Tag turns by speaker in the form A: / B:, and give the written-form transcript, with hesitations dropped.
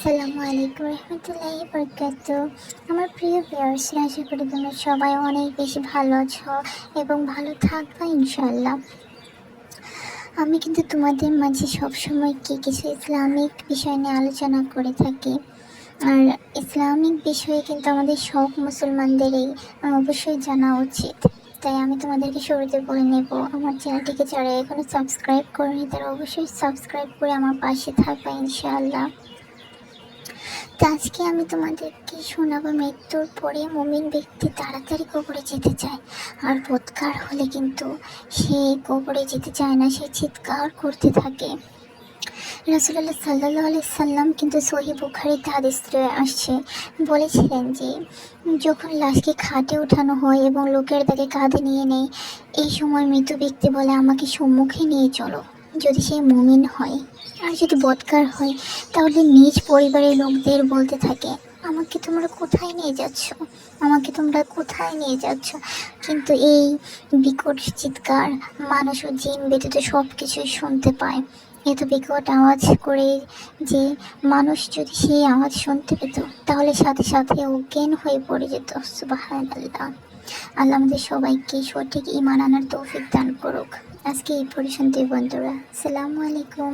A: আসসালামু আলাইকুম রহমতুল্লাহি বারাকাতুহু। আমার প্রিয় ভিউয়ার্সরা, আশা করি তোমরা সবাই অনেক বেশি ভালো আছো এবং ভালো থাকবে ইনশাআল্লাহ। আমি কিন্তু তোমাদের মাঝে সবসময় কিছু ইসলামিক বিষয় নিয়ে আলোচনা করে থাকি। আর ইসলামিক বিষয়ে কিন্তু আমাদের সব মুসলমানদেরই অবশ্যই জানা উচিত। তাই আমি তোমাদেরকে শুরুতে বলে নেব, আমার চ্যানেলটিকে যারা এখনো সাবস্ক্রাইব করেনি তারা অবশ্যই সাবস্ক্রাইব করে আমার পাশে থাকবে ইনশাআল্লাহ। তো আজকে আমি তোমাদেরকে শোনাবো, মৃত্যুর পরে মুমিন ব্যক্তি তাড়াতাড়ি কবরে যেতে চায়, আর বদকার হলে কিন্তু সে কবরে যেতে চায় না, সে চিৎকার করতে থাকে। রাসূলুল্লাহ সাল্লাল্লাহু আলাইহি সাল্লাম কিন্তু সহিহ বুখারীতে হাদিস আসছে, বলেছিলেন যে যখন লাশকে খাটে ওঠানো হয় এবং লোকের তাকে কাঁধে নিয়ে নেয়, এই সময় মৃত ব্যক্তি বলে, আমাকে সম্মুখে নিয়ে চলো। যদি সে মুমিন হয়, আর যদি বদকার হয় তাহলে নিজ পরিবারের লোকদের বলতে থাকে, আমাকে তোমরা কোথায় নিয়ে যাচ্ছ, আমাকে তোমরা কোথায় নিয়ে যাচ্ছ। কিন্তু এই বিকট চিৎকার মানুষ ও জিন ব্যতীত সব কিছুই শুনতে পায়। এত বিকট আওয়াজ করে যে মানুষ যদি সেই আওয়াজ শুনতে পেত তাহলে সাথে সাথে অজ্ঞান হয়ে পড়ে যেত। সুবহানাল্লাহ। আল্লাহ আমাদের সবাইকে সঠিক ঈমান আনার তৌফিক দান করুক। আজকে এই পর্যন্তই বন্ধুরা। আসসালামু আলাইকুম।